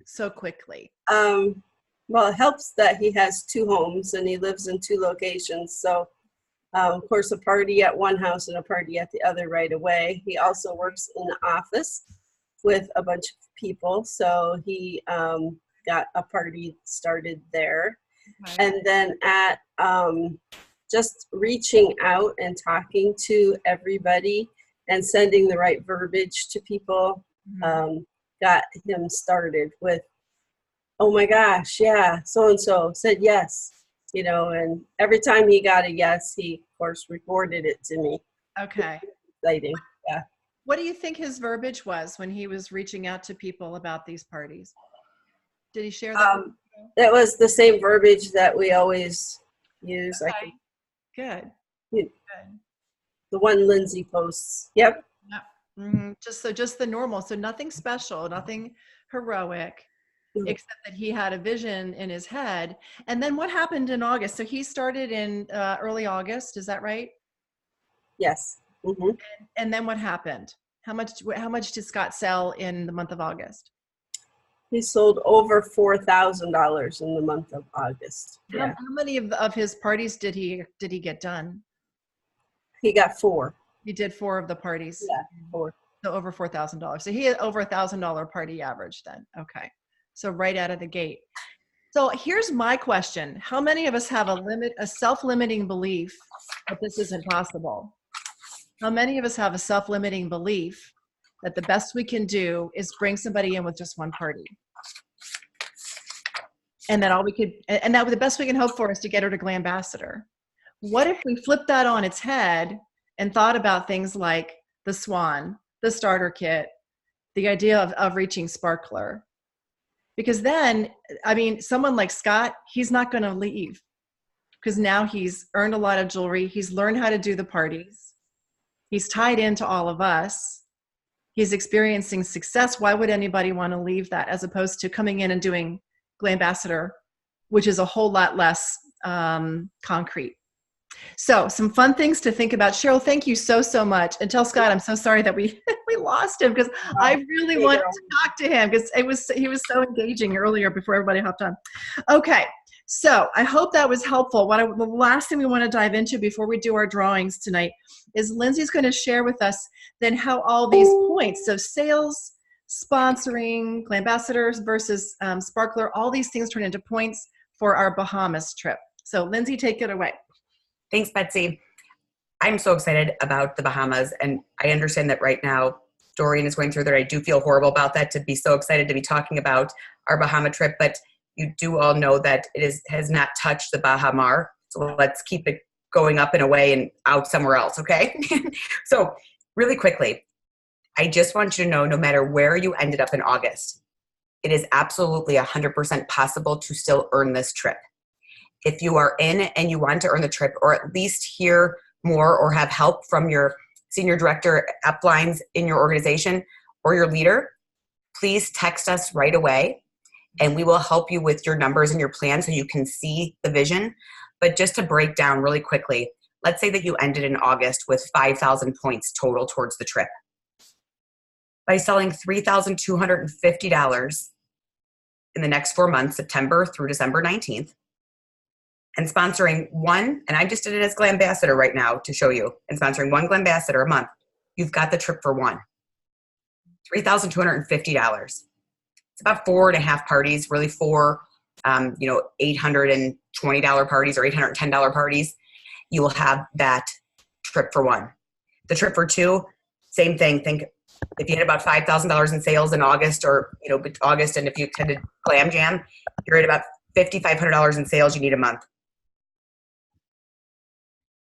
A: so quickly?
H: Well, it helps that he has 2 homes and he lives in 2 locations. So, of course, a party at one house and a party at the other right away. He also works in the office with a bunch of people. So he got a party started there.
A: Okay.
H: And then at just reaching out and talking to everybody and sending the right verbiage to people, got him started with, oh my gosh, yeah, so-and-so said yes, you know, and every time he got a yes, he, of course, reported it to me.
A: Okay.
H: Exciting, yeah.
A: What do you think his verbiage was when he was reaching out to people about these parties? Did he share that?
H: It was the same verbiage that we always use.
A: Okay.
H: I think.
A: Good.
H: Good.
A: Good.
H: The one Lindsey posts. Yep.
A: Yep. Mm-hmm. Just the normal. So nothing special, nothing heroic, except that he had a vision in his head. And then what happened in August? So he started in early August. Is that right?
H: Yes. Mm-hmm.
A: And then what happened? How much did Scott sell in the month of August?
H: He sold over $4,000 in the month of August. Yeah.
A: How many of his parties did he get done?
H: He got 4.
A: He did 4 of the parties.
H: Yeah, 4.
A: So over $4,000. So he had over $1,000 party average then. Okay. So right out of the gate. So here's my question. How many of us have a self-limiting belief that this isn't possible? How many of us have a self-limiting belief that the best we can do is bring somebody in with just 1 party? And that that the best we can hope for is to get her to Glam Ambassador. What if we flip that on its head and thought about things like the swan, the starter kit, the idea of reaching sparkler? Because then, I mean, someone like Scott, he's not going to leave because now he's earned a lot of jewelry. He's learned how to do the parties. He's tied into all of us. He's experiencing success. Why would anybody want to leave that as opposed to coming in and doing Glam Ambassador, which is a whole lot less concrete? So some fun things to think about. Cheryl, thank you so much. And tell Scott, I'm so sorry that we we lost him, because I really wanted to talk to him, because he was so engaging earlier before everybody hopped on. Okay, so I hope that was helpful. The last thing we want to dive into before we do our drawings tonight is Lindsey's going to share with us then how all these points, so sales, sponsoring, Glambassadors versus Sparkler, all these things turn into points for our Bahamas trip. So Lindsey, take it away.
E: Thanks, Betsy. I'm so excited about the Bahamas, and I understand that right now Dorian is going through that. I do feel horrible about that, to be so excited to be talking about our Bahama trip, but you do all know that has not touched the Baha Mar. So let's keep it going up and away and out somewhere else, okay? So really quickly, I just want you to know, no matter where you ended up in August, it is absolutely 100% possible to still earn this trip. If you are in and you want to earn the trip, or at least hear more or have help from your senior director uplines in your organization or your leader, please text us right away and we will help you with your numbers and your plan so you can see the vision. But just to break down really quickly, let's say that you ended in August with 5,000 points total towards the trip. By selling $3,250 in the next 4 months, September through December 19th, and sponsoring one, and I just did it as Glambassador right now to show you, and sponsoring one Glambassador a month, you've got the trip for one. $3,250. It's about 4.5 parties, really 4, $820 parties or $810 parties. You will have that trip for one. The trip for two, same thing. Think if you had about $5,000 in sales in August, or August, and if you attended Glam Jam, you're at about $5,500 in sales you need a month.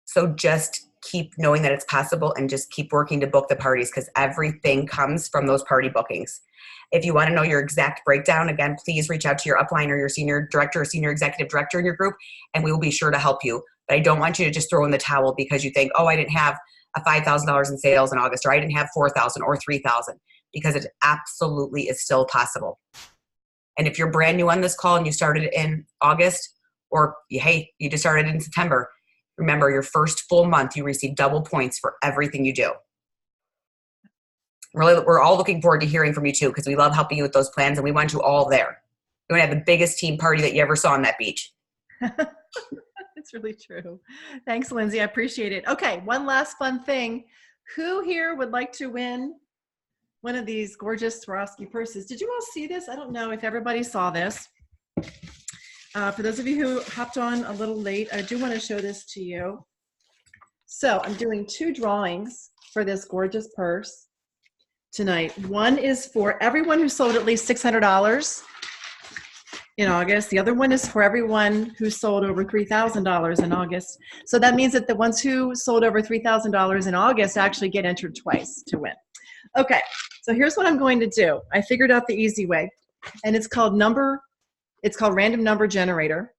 E: So just keep knowing that it's possible and just keep working to book the parties, because everything comes from those party bookings. If you want to know your exact breakdown, again, please reach out to your upline or your senior director or senior executive director in your group, and we will be sure to help you. But I don't want you to just throw in the towel because you think, oh, I didn't have a $5,000 in sales in August, or I didn't have 4,000 or 3,000, because it absolutely is still possible. And if you're brand new on this call and you started in August, or hey, you just started in September, remember, your first full month, you receive double points for everything you do. Really, we're all looking forward to hearing from you too, because we love helping you with those plans, and we want you all there. You want to have the biggest team party that you ever saw on that beach.
A: It's really true. Thanks, Lindsey. I appreciate it. Okay, one last fun thing. Who here would like to win one of these gorgeous Swarovski purses? Did you all see this? I don't know if everybody saw this. For those of you who hopped on a little late, I do want to show this to you. So I'm doing 2 drawings for this gorgeous purse tonight. One is for everyone who sold at least $600 in August. The other one is for everyone who sold over $3,000 in August. So that means that the ones who sold over $3,000 in August actually get entered twice to win. Okay, so here's what I'm going to do. I figured out the easy way, and it's called random number generator.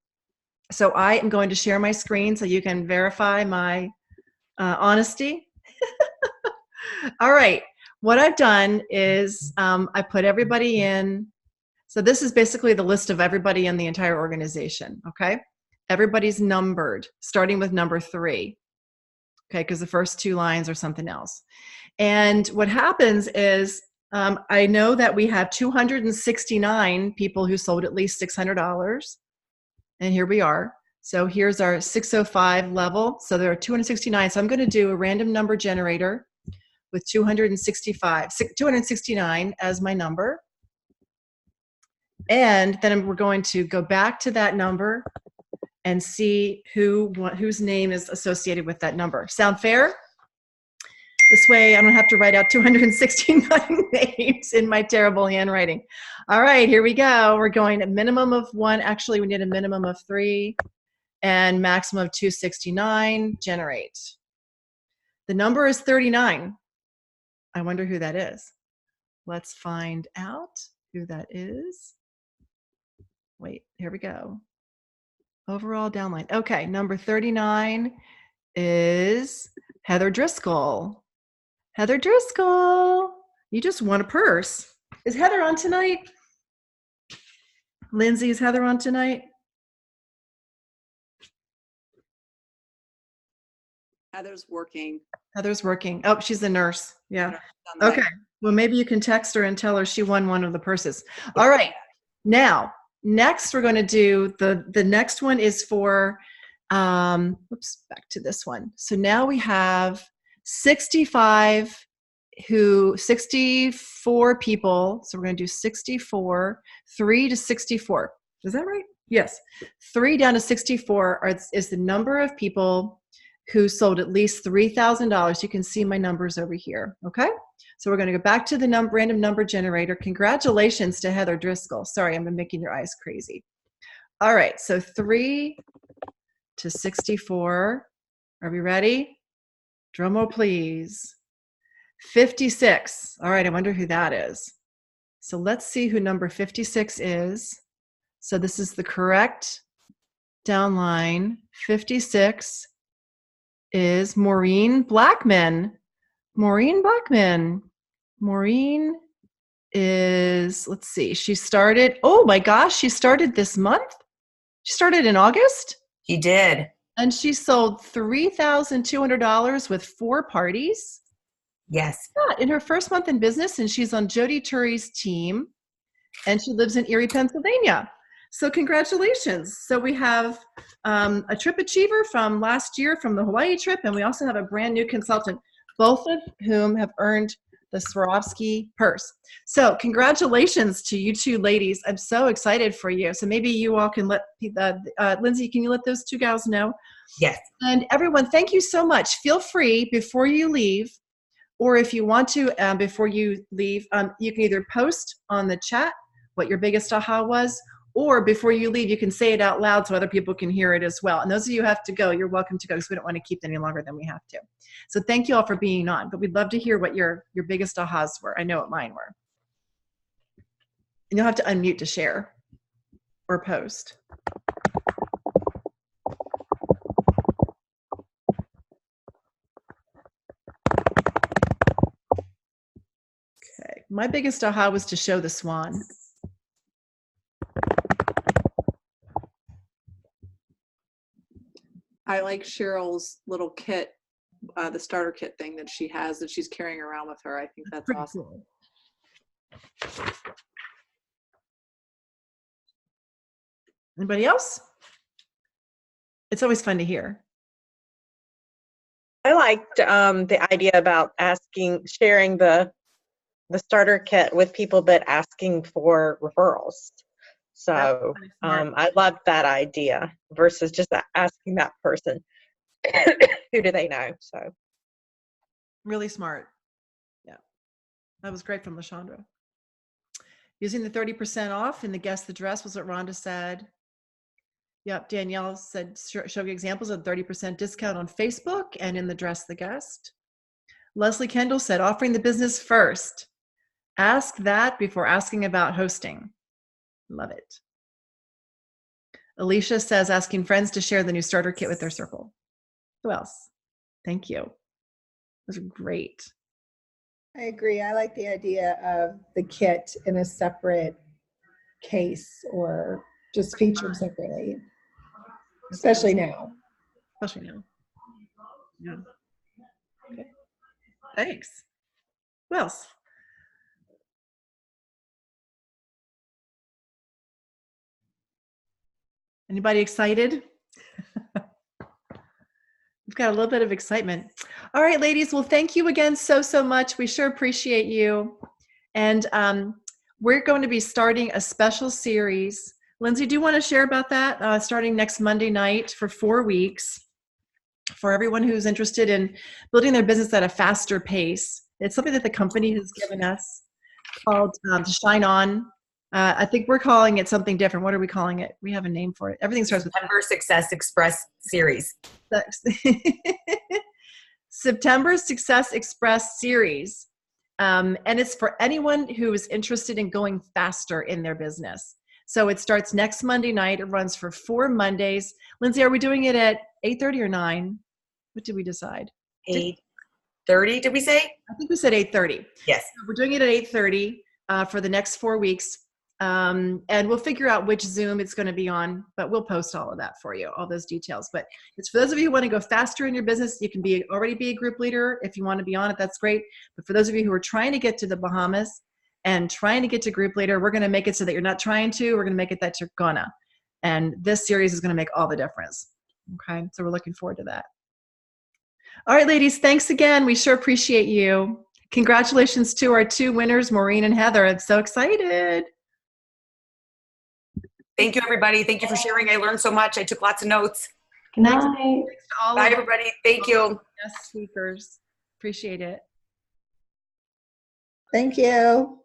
A: So I am going to share my screen so you can verify my honesty. All right, what I've done is I put everybody in. So this is basically the list of everybody in the entire organization, okay? Everybody's numbered, starting with number 3, okay, because the first 2 lines are something else. And what happens is I know that we have 269 people who sold at least $600, and here we are. So here's our 605 level. So there are 269. So I'm going to do a random number generator with 269 as my number. And then we're going to go back to that number and see whose name is associated with that number. Sound fair? This way I don't have to write out 269 names in my terrible handwriting. All right, here we go. We're going a minimum of 1. Actually, we need a minimum of 3 and maximum of 269. Generate. The number is 39. I wonder who that is. Let's find out who that is. Wait, here we go. Overall downline. Okay, number 39 is Heather Driscoll. Heather Driscoll, you just won a purse. Is Heather on tonight? Lindsey, is Heather on tonight?
I: Heather's working.
A: Heather's working. Oh, she's a nurse. Yeah.
I: Yeah.
A: Okay. Well, maybe you can text her and tell her she won one of the purses. All right. Now, next we're going to do the next one is for, back to this one. So now we have 64 people. So we're going to do 64, 3 to 64. Is that right? Yes. 3 down to 64 is the number of people who sold at least $3,000. You can see my numbers over here. Okay. So we're going to go back to the random number generator. Congratulations to Heather Driscoll. Sorry, I'm making your eyes crazy. All right. So 3 to 64. Are we ready? Drum roll, please. 56. All right. I wonder who that is. So let's see who number 56 is. So this is the correct downline. 56 is Maureen Blackman. Maureen Blackman. Maureen is, let's see, she started, oh my gosh, she started this month? She started in August?
E: He did.
A: And she sold $3,200 with 4 parties?
E: Yes.
A: Yeah, in her first month in business, and she's on Jody Turry's team, and she lives in Erie, Pennsylvania. So congratulations. So we have a trip achiever from last year from the Hawaii trip, and we also have a brand new consultant, both of whom have earned the Swarovski purse. So congratulations to you two ladies. I'm so excited for you. So maybe you all can let, Lindsey, can you let those 2 gals know?
E: Yes.
A: And everyone, thank you so much. Feel free before you leave, or if you want to, before you leave, you can either post on the chat what your biggest aha was, or before you leave, you can say it out loud so other people can hear it as well. And those of you who have to go, you're welcome to go because we don't want to keep it any longer than we have to. So thank you all for being on, but we'd love to hear what your biggest ahas were. I know what mine were. And you'll have to unmute to share or post. Okay, my biggest aha was to show the swan.
I: I like Cheryl's little kit, the starter kit thing that she has that she's carrying around with her. I think that's awesome.
A: Cool. Anybody else? It's always fun to hear.
F: I liked the idea about sharing the starter kit with people, but asking for referrals. So I loved that idea versus just asking that person, who do they know? So
A: really smart. Yeah, that was great from LaShondra. Using the 30% off in the guess the dress was what Rhonda said. Yep, Danielle said show examples of 30% discount on Facebook and in the dress the guest. Leslie Kendall said offering the business first. Ask that before asking about hosting. Love it. Alicia says asking friends to share the new starter kit with their circle. Who else? Thank you. Those are great.
J: I agree. I like the idea of the kit in a separate case or just featured separately, especially now.
A: Especially now. Yeah. Okay. Thanks. Who else? Anybody excited? We've got a little bit of excitement. All right, ladies. Well, thank you again so much. We sure appreciate you. And we're going to be starting a special series. Lindsey, do you want to share about that? Starting next Monday night for 4 weeks for everyone who's interested in building their business at a faster pace. It's something that the company has given us called to Shine On. I think we're calling it something different. What are we calling it? We have a name for it. Everything starts with
E: September Success Express Series.
A: September Success Express Series. And it's for anyone who is interested in going faster in their business. So it starts next Monday night. It runs for 4 Mondays. Lindsey, are we doing it at 8:30 or 9? What did we decide?
E: 8:30, did we say?
A: I think we said 8:30.
E: Yes.
A: So we're doing it at 8:30 for the next 4 weeks. And we'll figure out which Zoom it's going to be on, but we'll post all of that for you, all those details. But it's for those of you who want to go faster in your business. You can already be a group leader. If you want to be on it, that's great. But for those of you who are trying to get to the Bahamas and trying to get to group leader, we're going to make it so that you're not trying to. We're going to make it that you're gonna. And this series is going to make all the difference. Okay, so we're looking forward to that. All right, ladies, thanks again. We sure appreciate you. Congratulations to our 2 winners, Maureen and Heather. I'm so excited.
E: Thank you, everybody. Thank you for sharing. I learned so much. I took lots of notes.
B: Good night.
A: Thanks to all
E: Bye,
A: of
E: everybody. Thank you.
A: guest speakers. Appreciate it.
J: Thank you.